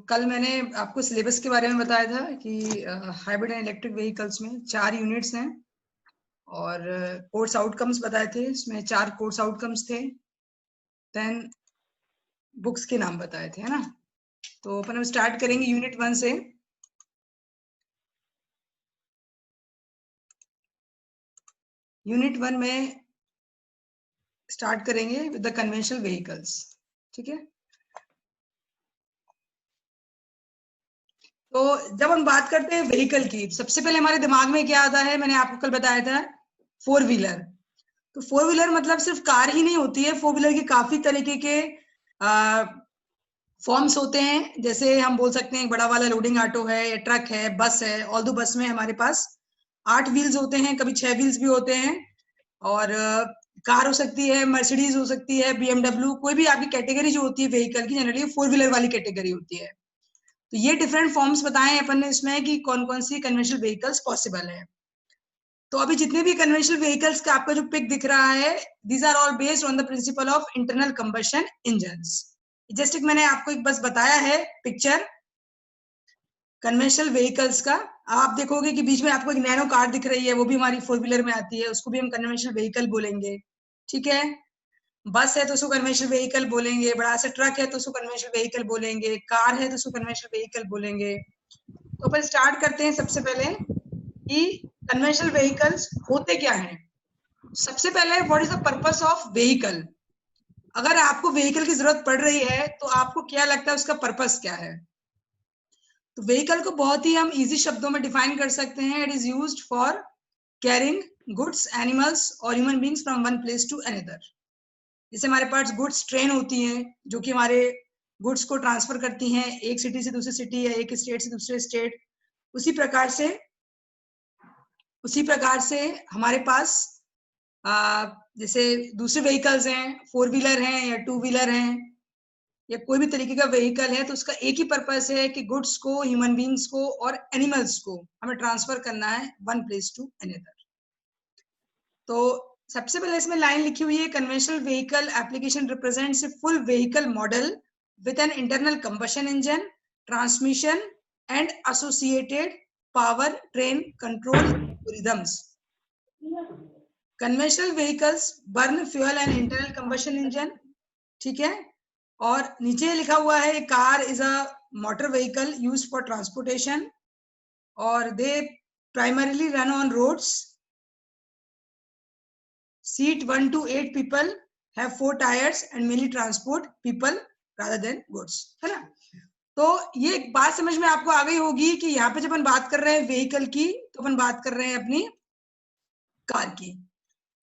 कल मैंने आपको सिलेबस के बारे में बताया था कि हाइब्रिड एंड इलेक्ट्रिक व्हीकल्स में 4 यूनिट्स हैं और कोर्स आउटकम्स बताए थे। इसमें 4 कोर्स आउटकम्स थे, 10 बुक्स के नाम बताए थे, है ना। तो अपन हम स्टार्ट करेंगे यूनिट 1 से। यूनिट 1 में स्टार्ट करेंगे विद द कन्वेंशनल व्हीकल्स, ठीक है। तो जब हम बात करते हैं व्हीकल की, सबसे पहले हमारे दिमाग में क्या आता है, मैंने आपको कल बताया था, 4 व्हीलर। तो 4 व्हीलर मतलब सिर्फ कार ही नहीं होती है, 4 व्हीलर के काफी तरीके के फॉर्म्स होते हैं। जैसे हम बोल सकते हैं बड़ा वाला लोडिंग ऑटो है, या ट्रक है, बस है। ऑल दो बस में हमारे पास 8 व्हील्स होते हैं, कभी 6 व्हील्स भी होते हैं। और कार हो सकती है, मर्सिडीज हो सकती है, बीएमडब्ल्यू, कोई भी आपकी कैटेगरी जो होती है व्हीकल की, जनरली 4 व्हीलर वाली कैटेगरी होती है। तो ये डिफरेंट फॉर्म्स बताए अपन ने इसमें कि कौन कौन सी कन्वेंशनल व्हीकल्स पॉसिबल है। तो अभी जितने भी कन्वेंशनल व्हीकल्स का आपका जो पिक दिख रहा है, these are all based on the principle of internal combustion engines. Just मैंने आपको एक बस बताया है पिक्चर कन्वेंशनल व्हीकल्स का। आप देखोगे कि बीच में आपको एक नैनो कार दिख रही है, वो भी हमारी 4 व्हीलर में आती है, उसको भी हम कन्वेंशनल व्हीकल बोलेंगे, ठीक है। बस है तो उसको कन्वेंशनल व्हीकल बोलेंगे, बड़ा सा ट्रक है तो उसको कन्वेंशनल व्हीकल बोलेंगे, कार है तो उसको कन्वेंशनल व्हीकल बोलेंगे। तो अपन स्टार्ट करते हैं सबसे पहले कि कन्वेंशनल व्हीकल्स होते क्या हैं। सबसे पहले what is the purpose of vehicle. अगर आपको व्हीकल की जरूरत पड़ रही है तो आपको क्या लगता है उसका पर्पस क्या है। तो व्हीकल को बहुत ही हम इजी शब्दों में डिफाइन कर सकते हैं। It is used for carrying goods, animals और human beings from one place to another. जैसे हमारे पास गुड्स ट्रेन होती हैं जो कि हमारे गुड्स को ट्रांसफर करती हैं एक सिटी से दूसरी सिटी या एक स्टेट से दूसरे स्टेट। उसी प्रकार से हमारे पास जैसे दूसरे व्हीकल्स हैं, 4 व्हीलर हैं या 2 व्हीलर हैं या कोई भी तरीके का व्हीकल है, तो उसका एक ही पर्पस है कि गुड्स को, ह्यूमन बींग्स को और एनिमल्स को हमें ट्रांसफर करना है वन प्लेस टू अनदर। तो सबसे पहले इसमें लाइन लिखी हुई है, conventional vehicle application represents a full vehicle model with an internal combustion engine, transmission and associated power train control algorithms. Conventional vehicles burn fuel and internal combustion engine, ठीक है। और नीचे लिखा हुआ है car is a motor vehicle used for transportation और they primarily run on roads. Seat 1 to 8 people, have 4 tires and mainly transport people rather than goods, है ना। तो ये एक बात समझ में आपको आ गई होगी कि यहाँ पे जब अपन बात कर रहे हैं व्हीकल की, तो अपन बात कर रहे हैं अपनी कार की।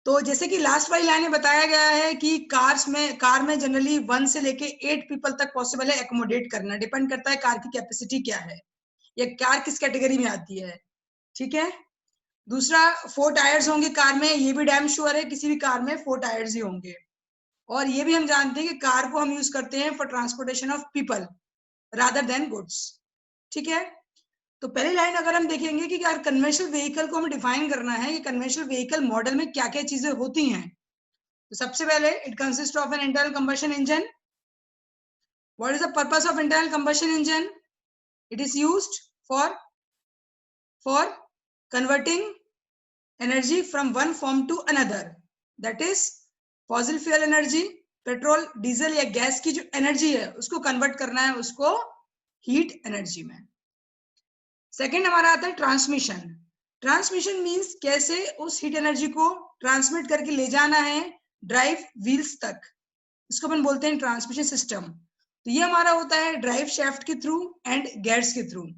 तो जैसे कि लास्ट वाली लाइन में बताया गया है कि कार में जनरली 1 से लेके 8 पीपल तक पॉसिबल है एकोमोडेट करना। डिपेंड करता है कार की कैपेसिटी क्या है या कार किस कैटेगरी में आती है, ठीक है। दूसरा, 4 टायर्स होंगे कार में, ये भी डैम श्योर है, किसी भी कार में 4 टायर्स ही होंगे। और ये भी हम जानते हैं कि कार को हम यूज करते हैं for transportation of people rather than goods, ठीक है। तो पहली लाइन अगर हम देखेंगे कि यार कन्वेंशनल व्हीकल को हमें डिफाइन करना है कि कन्वेंशनल व्हीकल मॉडल में क्या क्या चीजें होती हैं। तो सबसे पहले it consist of N internal combustion engine. What is the purpose of internal combustion engine? It is used for converting energy from one form to another, that is fossil fuel energy, petrol, diesel या gas की जो energy है उसको convert करना है उसको heat energy में। Second हमारा आता है ट्रांसमिशन। ट्रांसमिशन मींस कैसे उस हीट एनर्जी को ट्रांसमिट करके ले जाना है ड्राइव व्हील्स तक, इसको अपन बोलते हैं ट्रांसमिशन सिस्टम। तो ये हमारा होता है ड्राइव शाफ्ट के थ्रू एंड गियर्स के थ्रू।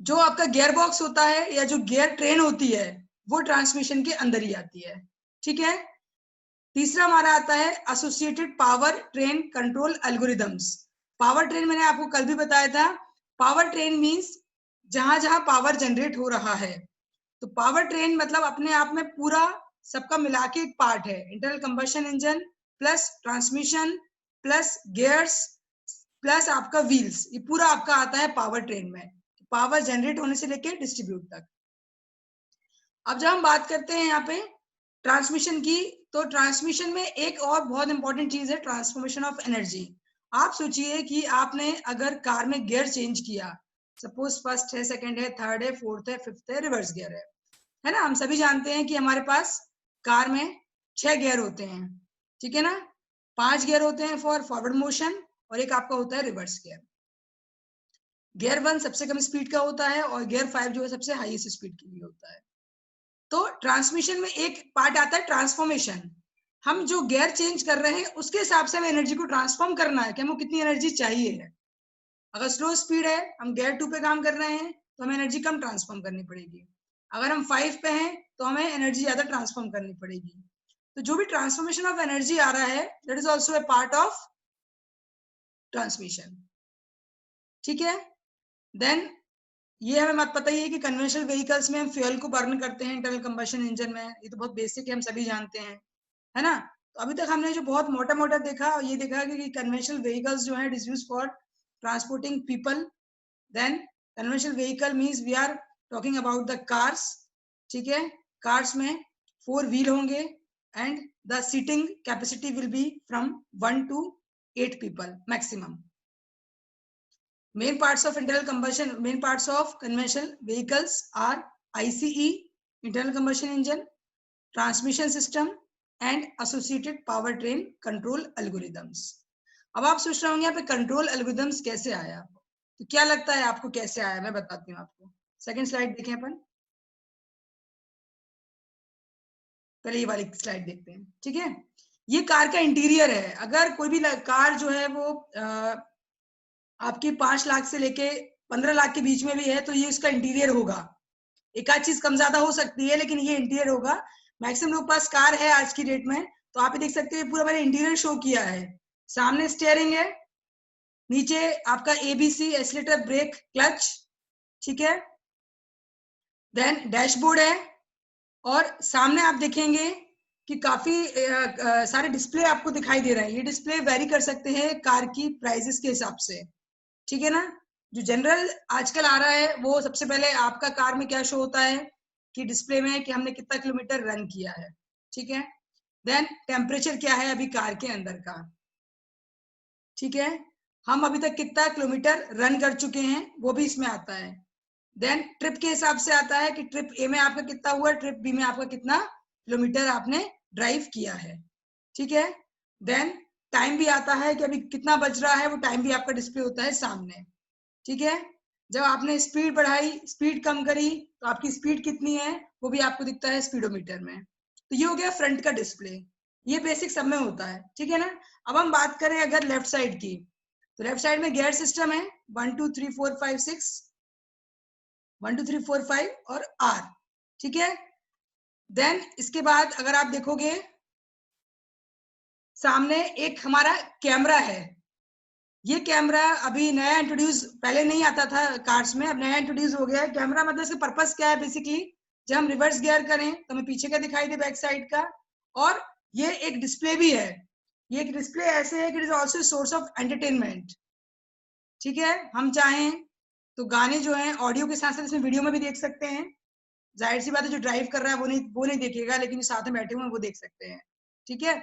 जो आपका गियर बॉक्स होता है या जो गियर ट्रेन होती है वो ट्रांसमिशन के अंदर ही आती है, ठीक है। तीसरा हमारा आता है associated power train control algorithms. Power train मैंने आपको कल भी बताया था। पावर ट्रेन मींस जहां जहां पावर जनरेट हो रहा है। तो पावर ट्रेन मतलब अपने आप में पूरा सबका मिला के एक पार्ट है। Internal combustion engine plus transmission plus gears plus आपका व्हील्स, ये पूरा आपका आता है पावर ट्रेन में, पावर जनरेट होने से लेके डिस्ट्रीब्यूट तक। अब जब हम बात करते हैं यहाँ पे ट्रांसमिशन की, तो ट्रांसमिशन में एक और बहुत इंपॉर्टेंट चीज है ट्रांसफॉर्मेशन ऑफ एनर्जी। आप सोचिए कि आपने अगर कार में गियर चेंज किया, सपोज फर्स्ट है, सेकंड है, थर्ड है, फोर्थ है, फिफ्थ है, रिवर्स गियर है ना। हम सभी जानते हैं कि हमारे पास कार में 6 गियर होते हैं, ठीक है ना। 5 गियर होते हैं फॉर फॉरवर्ड मोशन और एक आपका होता है रिवर्स गियर। गियर 1 सबसे कम स्पीड का होता है और गियर 5 जो है सबसे हाईएस्ट स्पीड के लिए होता है। तो ट्रांसमिशन में एक पार्ट आता है ट्रांसफॉर्मेशन। हम जो गियर चेंज कर रहे हैं उसके हिसाब से हमें एनर्जी को ट्रांसफॉर्म करना है कि हमको कितनी एनर्जी चाहिए है। अगर स्लो स्पीड है, हम गियर 2 पे काम कर रहे हैं तो हमें एनर्जी कम ट्रांसफॉर्म करनी पड़ेगी। अगर हम 5 पे हैं तो हमें एनर्जी ज्यादा ट्रांसफॉर्म करनी पड़ेगी। तो जो भी ट्रांसफॉर्मेशन ऑफ एनर्जी आ रहा है that is also a part of transmission, ठीक है। देन ये हमें बात पता ही है कि कन्वेंशनल व्हीकल्स में हम फ्यूल को बर्न करते हैं इंटरनल कंबशन इंजन में, ये तो बहुत बेसिक है, हम सभी जानते हैं, है ना। तो अभी तक हमने जो बहुत मोटा मोटा देखा ये देखा कि कन्वेंशनल व्हीकल्स जो है it is used for transporting people. Then conventional vehicle means we are talking about the cars, ठीक है। कार्स में 4 व्हील होंगे and the seating capacity will be from 1 to 8 people maximum. Main parts of internal combustion, main parts of conventional vehicles are ICE, internal combustion engine, transmission system and associated powertrain control algorithms. अब आप सोच रहे होंगे यहाँ पे control algorithms कैसे आया, तो क्या लगता है आपको कैसे आया, मैं बताती हूँ आपको। सेकंड स्लाइड देखें अपन, पहले ये वाली स्लाइड देखते हैं, ठीक है। ये कार का इंटीरियर है। अगर कोई भी कार जो है वो आपकी 5 लाख से लेके 15 लाख के बीच में भी है तो ये इसका इंटीरियर होगा। एक आध चीज कम ज्यादा हो सकती है लेकिन ये इंटीरियर होगा। मैक्सिमम लोग पास कार है आज की डेट में, तो आप ये देख सकते हैं पूरा मैंने इंटीरियर शो किया है। सामने स्टीयरिंग है, नीचे आपका एबीसी, एक्सीलरेटर, ब्रेक, क्लच, ठीक है। देन डैशबोर्ड है और सामने आप देखेंगे कि काफी सारे डिस्प्ले आपको दिखाई दे रहे हैं। ये डिस्प्ले वेरी कर सकते हैं कार की प्राइसेस के हिसाब से, ठीक है ना। जो जनरल आजकल आ रहा है वो सबसे पहले आपका कार में क्या शो होता है कि डिस्प्ले में कि हमने कितना किलोमीटर रन किया है, ठीक है। देन टेम्परेचर क्या है अभी कार के अंदर का, ठीक है। हम अभी तक कितना किलोमीटर रन कर चुके हैं वो भी इसमें आता है। देन ट्रिप के हिसाब से आता है कि ट्रिप ए में आपका कितना हुआ, ट्रिप बी में आपका कितना किलोमीटर आपने ड्राइव किया है, ठीक है। देन टाइम भी आता है कि अभी कितना बज रहा है, वो टाइम भी आपका डिस्प्ले होता है सामने, ठीक है। जब आपने स्पीड बढ़ाई, स्पीड कम करी तो आपकी स्पीड कितनी है वो भी आपको दिखता है स्पीडोमीटर में। तो ये हो गया फ्रंट का डिस्प्ले, ये बेसिक सब में होता है, ठीक है ना। अब हम बात करें अगर लेफ्ट साइड की, तो लेफ्ट साइड में गियर सिस्टम है 1 2 3 4 5 6, 1 2 3 4 5 और आर, ठीक है। देन इसके बाद अगर आप देखोगे सामने एक हमारा कैमरा है। ये कैमरा अभी नया इंट्रोड्यूस, पहले नहीं आता था कार्स में, अब नया इंट्रोड्यूस हो गया है कैमरा। मतलब इसका पर्पस क्या है बेसिकली, जब हम रिवर्स गियर करें तो हमें पीछे का दिखाई दे बैक साइड का, और ये एक डिस्प्ले भी है। ये एक डिस्प्ले ऐसे है कि it is also source of entertainment, ठीक है। हम चाहें तो गाने जो हैं ऑडियो के साथ साथ इसमें वीडियो में भी देख सकते हैं। जाहिर सी बात है जो ड्राइव कर रहा है वो नहीं देखेगा, लेकिन जो साथ में बैठे हुए हैं वो देख सकते हैं, ठीक है।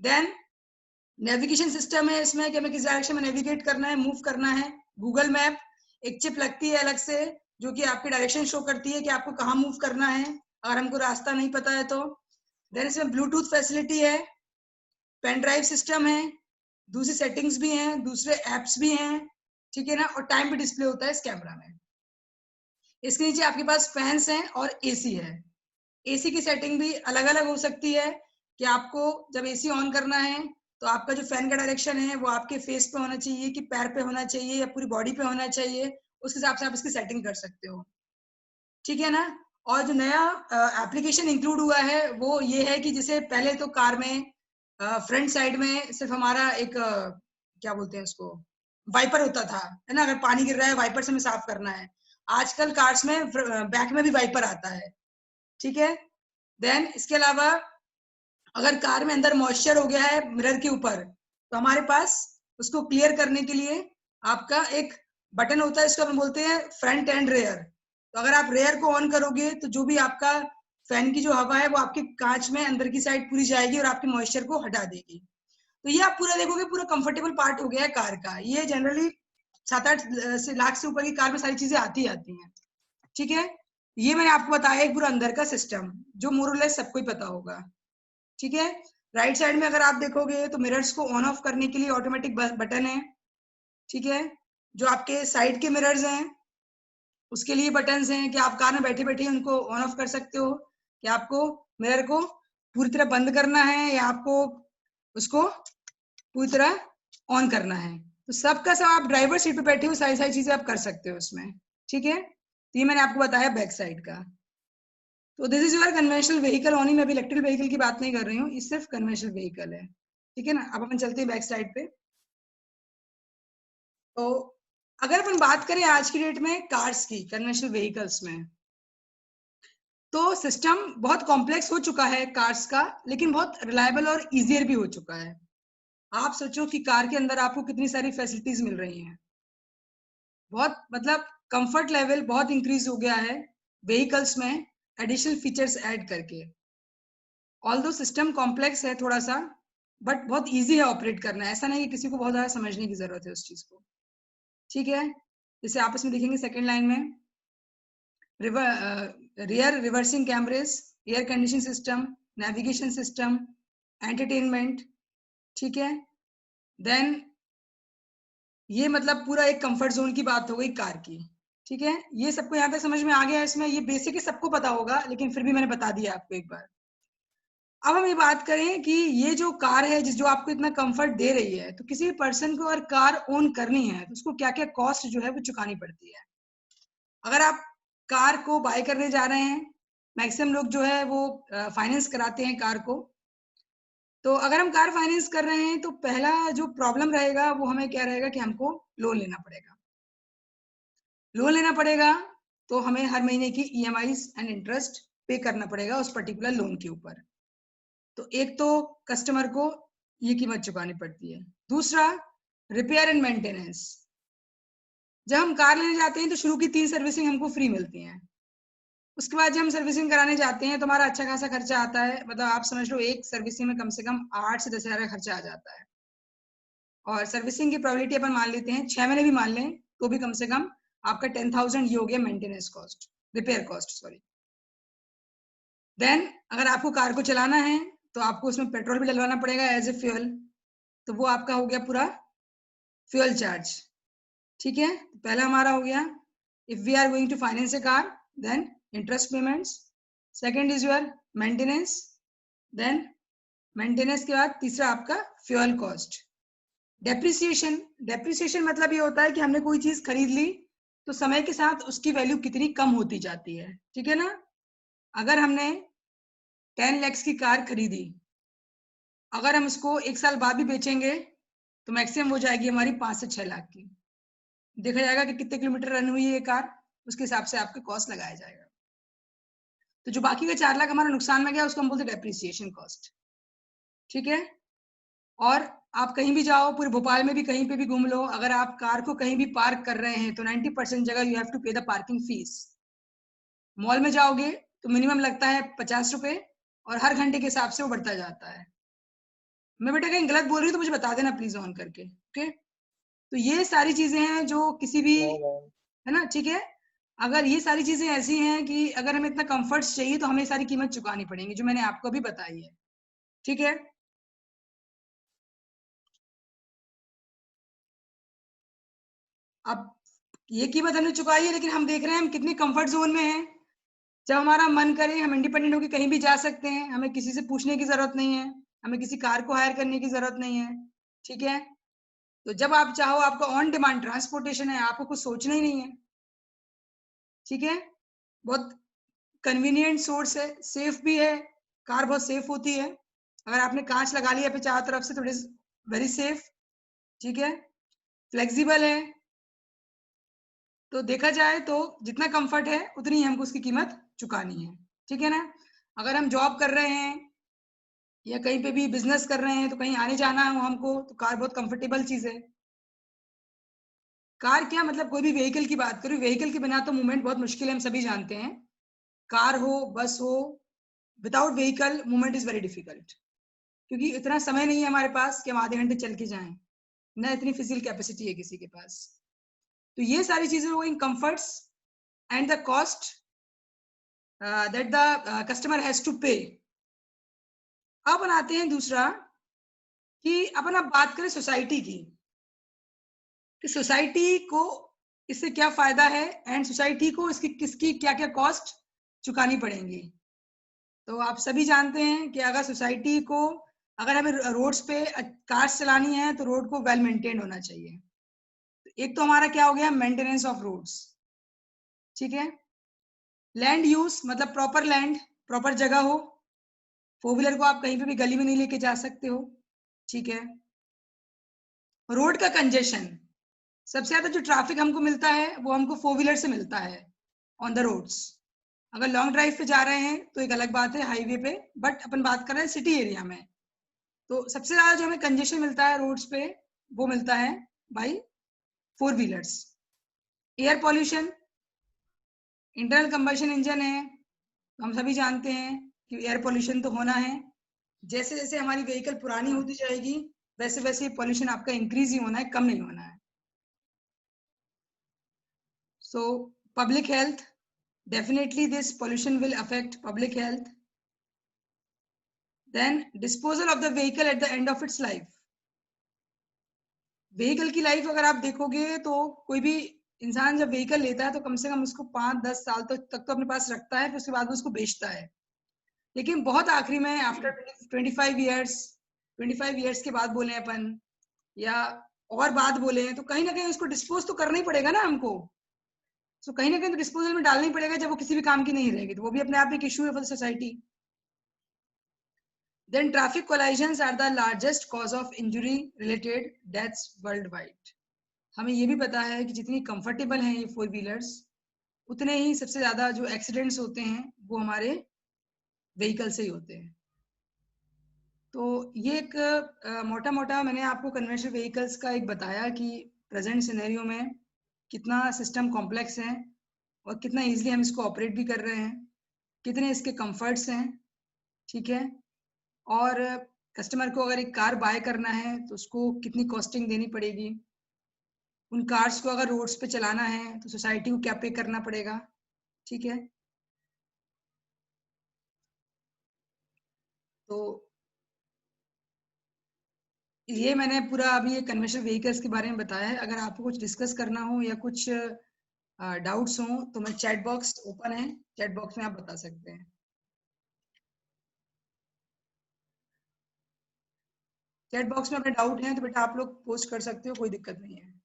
देन नेविगेशन सिस्टम है इसमें कि हमें किस डायरेक्शन में नेविगेट करना है, मूव करना है। गूगल मैप, एक चिप लगती है अलग से जो कि आपकी डायरेक्शन शो करती है कि आपको कहाँ मूव करना है अगर हमको रास्ता नहीं पता है तो। देन इसमें ब्लूटूथ फैसिलिटी है, पेन ड्राइव सिस्टम है, दूसरी सेटिंग्स भी हैं, दूसरे एप्स भी हैं, ठीक है ना। और टाइम भी डिस्प्ले होता है इस कैमरा में। इसके नीचे आपके पास फैंस हैं और एसी है। एसी की सेटिंग भी अलग अलग हो सकती है कि आपको जब एसी ऑन करना है तो आपका जो फैन का डायरेक्शन है वो आपके फेस पे होना चाहिए कि पैर पे होना चाहिए या पूरी बॉडी पे होना चाहिए, उस हिसाब से आप इसकी सेटिंग कर सकते हो, ठीक है ना। और जो नया एप्लीकेशन इंक्लूड हुआ है वो ये है कि जैसे पहले तो कार में फ्रंट साइड में सिर्फ हमारा एक क्या बोलते हैं उसको, वाइपर होता था, है ना। अगर पानी गिर रहा है वाइपर से हमें साफ करना है। आजकल कार्स में बैक में भी वाइपर आता है, ठीक है। देन इसके अलावा अगर कार में अंदर मॉइस्चर हो गया है मिरर के ऊपर तो हमारे पास उसको क्लियर करने के लिए आपका एक बटन होता है, इसको हम बोलते हैं फ्रंट एंड रेयर। तो अगर आप रेयर को ऑन करोगे तो जो भी आपका फैन की जो हवा है वो आपके कांच में अंदर की साइड पूरी जाएगी और आपके मॉइस्चर को हटा देगी। तो ये आप पूरा देखोगे, पूरा कंफर्टेबल पार्ट हो गया है कार का। ये जनरली 7-8 से लाख से ऊपर की कार में सारी चीजें आती हैं, ठीक है। ये मैंने आपको बताया एक पूरा अंदर का सिस्टम, जो मोरलेस सबको ही पता होगा, ठीक है। राइट साइड में अगर आप देखोगे तो मिरर्स को ऑन ऑफ करने के लिए ऑटोमेटिक बटन है, ठीक है। जो आपके साइड के मिरर्स हैं उसके लिए बटन्स हैं कि आप कार में बैठे बैठे उनको ऑन ऑफ कर सकते हो, कि आपको मिरर को पूरी तरह बंद करना है या आपको उसको पूरी तरह ऑन करना है। तो सबका सब आप ड्राइवर सीट पे बैठे हो, सारी सारी चीजें आप कर सकते हो उसमें, ठीक है। तो ये मैंने आपको बताया बैक साइड का। तो this is your conventional vehicle only, मैं अभी इलेक्ट्रिक व्हीकल की बात नहीं कर रही हूँ, ये सिर्फ कन्वेंशनल व्हीकल है, ठीक है ना। अब अपन चलते हैं बैक साइड पे। तो अगर अपन बात करें आज की डेट में कार्स की, कन्वेंशनल व्हीकल्स में, तो सिस्टम बहुत कॉम्प्लेक्स हो चुका है कार्स का, लेकिन बहुत रिलायबल और इजियर भी हो चुका है। आप सोचो कि कार के अंदर आपको कितनी सारी फैसिलिटीज मिल रही हैं, बहुत मतलब कंफर्ट लेवल बहुत इंक्रीज हो गया है व्हीकल्स में एडिशनल फीचर्स ऐड करके। ऑल्दो सिस्टम कॉम्प्लेक्स है थोड़ा सा, बट बहुत इजी है ऑपरेट करना, ऐसा नहीं कि किसी को बहुत ज्यादा समझने की जरूरत है उस चीज को, ठीक है। जैसे आप इसमें देखेंगे सेकेंड लाइन में rear reversing cameras, air condition system, navigation system, entertainment, ठीक है। देन ये मतलब पूरा एक कंफर्ट जोन की बात हो गई कार की, ठीक है। ये सबको यहाँ तक समझ में आ गया है, इसमें ये बेसिक है, सबको पता होगा, लेकिन फिर भी मैंने बता दिया आपको एक बार। अब हम ये बात करें कि ये जो कार है जिस जो आपको इतना कंफर्ट दे रही है, तो किसी पर्सन को अगर कार ओन करनी है तो उसको क्या क्या कॉस्ट जो है वो चुकानी पड़ती है। अगर आप कार को बाय करने जा रहे हैं, मैक्सिमम लोग जो है वो फाइनेंस कराते हैं कार को। तो अगर हम कार फाइनेंस कर रहे हैं तो पहला जो प्रॉब्लम रहेगा वो हमें क्या रहेगा कि हमको लोन लेना पड़ेगा। लोन लेना पड़ेगा तो हमें हर महीने की ईएमआईज एंड इंटरेस्ट पे करना पड़ेगा उस पर्टिकुलर लोन के ऊपर। तो एक तो कस्टमर को ये कीमत चुकानी पड़ती है। दूसरा, रिपेयर एंड मेंटेनेंस। जब हम कार लेने जाते हैं तो शुरू की 3 सर्विसिंग हमको फ्री मिलती हैं। उसके बाद जब हम सर्विसिंग कराने जाते हैं तो हमारा अच्छा खासा खर्चा आता है, मतलब आप समझ लो एक सर्विसिंग में कम से कम 8 से 10 हजार का खर्चा आ जाता है। और सर्विसिंग की प्रोबेबिलिटी अपन मान लेते हैं 6 महीने भी मान लें तो भी कम से कम आपका 10,000 ये हो गया maintenance cost, repair cost sorry. Then अगर आपको कार को चलाना है तो आपको उसमें पेट्रोल भी डलवाना पड़ेगा एज ए फ्यूल, तो वो आपका हो गया पूरा फ्यूल चार्ज, ठीक है। पहला हमारा हो गया if we are going to finance a car, then interest payments. Second is your maintenance, then maintenance के बाद तीसरा आपका फ्यूल कॉस्ट। डेप्रिसिएशन, डेप्रिसिएशन मतलब ये होता है कि हमने कोई चीज खरीद ली तो समय के साथ उसकी वैल्यू कितनी कम होती जाती है, ठीक है ना। अगर हमने 10 लाख की कार खरीदी, अगर हम उसको 1 साल बाद भी बेचेंगे तो मैक्सिमम हो जाएगी हमारी 5 से 6 लाख की। देखा जाएगा कि कितने किलोमीटर रन हुई है ये कार, उसके हिसाब से आपका कॉस्ट लगाया जाएगा। तो जो बाकी का 4 लाख हमारा नुकसान में गया उसको हम बोलते हैं डेप्रिसिएशन कॉस्ट, ठीक है। और आप कहीं भी जाओ, पूरे भोपाल में भी कहीं पे भी घूम लो, अगर आप कार को कहीं भी पार्क कर रहे हैं तो 90% जगह यू हैव टू पे द पार्किंग फीस। मॉल में जाओगे तो मिनिमम लगता है 50 रुपए और हर घंटे के हिसाब से वो बढ़ता जाता है। मैं बेटा कहीं गलत बोल रही हूँ तो मुझे बता देना प्लीज ऑन करके, ओके। तो ये सारी चीजें हैं जो किसी भी, है ना, ठीक है। अगर ये सारी चीजें ऐसी हैं कि अगर हमें इतना कंफर्ट्स चाहिए तो हमें सारी कीमत चुकानी पड़ेगी जो मैंने आपको अभी बताई है, ठीक है। अब ये कीमत हमने चुकाई है, लेकिन हम देख रहे हैं हम कितने कंफर्ट जोन में हैं। जब हमारा मन करे हम इंडिपेंडेंट होकर कहीं भी जा सकते हैं, हमें किसी से पूछने की जरूरत नहीं है, हमें किसी कार को हायर करने की जरूरत नहीं है, ठीक है। तो जब आप चाहो आपका ऑन डिमांड ट्रांसपोर्टेशन है, आपको कुछ सोचना ही नहीं है, ठीक है। बहुत कन्वीनियंट सोर्स है, सेफ भी है, कार बहुत सेफ होती है। अगर आपने कांच लगा लिया पे चारों तरफ से तो इट इज वेरी सेफ, ठीक है। फ्लेक्सिबल है। तो देखा जाए तो जितना कंफर्ट है उतनी ही हमको उसकी कीमत चुकानी है, ठीक है ना। अगर हम जॉब कर रहे हैं या कहीं पे भी बिजनेस कर रहे हैं तो कहीं आने जाना हो हमको, तो कार बहुत कंफर्टेबल चीज है। कार क्या मतलब कोई भी व्हीकल की बात करूं, व्हीकल के बिना तो मूवमेंट बहुत मुश्किल है, हम सभी जानते हैं। कार हो, बस हो, without vehicle movement is very difficult. क्योंकि इतना समय नहीं है हमारे पास कि हम आधे घंटे चल के जाएं, ना इतनी फिजिकल कैपेसिटी है किसी के पास। तो ये सारी चीजें हो गई comforts and the cost that the customer has to pay. अब बनाते हैं दूसरा कि अपन अब बात करें सोसाइटी की, कि सोसाइटी को इससे क्या फायदा है एंड सोसाइटी को इसकी किसकी क्या क्या कॉस्ट चुकानी पड़ेंगी। तो आप सभी जानते हैं कि अगर सोसाइटी को, अगर हमें रोड्स पे कार्स चलानी है तो रोड को वेल मेंटेन होना चाहिए। तो एक तो हमारा क्या हो गया, मेंटेनेंस ऑफ रोड्स, ठीक है। लैंड यूज मतलब प्रॉपर लैंड, प्रॉपर जगह हो, फोर व्हीलर को आप कहीं पे भी गली में नहीं लेके जा सकते हो, ठीक है। रोड का कंजेशन, सबसे ज्यादा जो ट्रैफिक हमको मिलता है वो हमको फोर व्हीलर से मिलता है ऑन द रोड्स। अगर लॉन्ग ड्राइव पे जा रहे हैं तो एक अलग बात है हाईवे पे, बट अपन बात कर रहे हैं सिटी एरिया में, तो सबसे ज्यादा जो हमें कंजेशन मिलता है रोड्स पे वो मिलता है by four wheelers. Air pollution, internal combustion engine है तो हम सभी जानते हैं कि एयर पॉल्यूशन तो होना है। जैसे जैसे हमारी व्हीकल पुरानी होती जाएगी वैसे वैसे पॉल्यूशन आपका इंक्रीज ही होना है, कम नहीं होना है। So public health, definitely this pollution will affect public health. Then disposal of the vehicle at the end of its life. Vehicle की लाइफ अगर आप देखोगे तो कोई भी इंसान जब व्हीकल लेता है तो कम से कम उसको 5-10 साल तक तो अपने पास रखता है, फिर उसके बाद वो उसको बेचता है। लेकिन बहुत आखिरी में आफ्टर 25 ईयर्स के बाद बोले अपन या और बाद बोले तो कहीं ना कहीं उसको डिस्पोज तो करना ही पड़ेगा ना हमको। सो कहीं ना कहीं तो डिस्पोजल में डालना ही पड़ेगा, जब वो किसी भी काम की नहीं रहेगी तो वो भी अपने आप एक इशू है for society. Then traffic collisions are the largest cause of injury related deaths worldwide. हमें ये भी पता है कि जितनी कंफर्टेबल हैं ये फोर व्हीलर्स उतने ही सबसे ज्यादा जो एक्सीडेंट्स होते हैं वो हमारे व्हीकल से ही होते हैं। तो ये एक मोटा मोटा मैंने आपको कन्वेंशनल व्हीकल्स का एक बताया कि प्रेजेंट सिनेरियो में कितना सिस्टम कॉम्प्लेक्स है और कितना इजीली हम इसको ऑपरेट भी कर रहे हैं, कितने इसके कंफर्ट्स हैं, ठीक है। और कस्टमर को अगर एक कार बाय करना है तो उसको कितनी कॉस्टिंग देनी पड़ेगी, उन कार्स को अगर रोड्स पे चलाना है तो सोसाइटी को क्या पे करना पड़ेगा, ठीक है। तो ये मैंने पूरा अभी ये कन्वेंशनल व्हीकल्स के बारे में बताया है। अगर आपको कुछ डिस्कस करना हो या कुछ डाउट्स हो तो मैं चैट बॉक्स ओपन है, चैट बॉक्स में आप बता सकते हैं। चैट बॉक्स में अपने डाउट हैं तो बेटा आप लोग पोस्ट कर सकते हो, कोई दिक्कत नहीं है।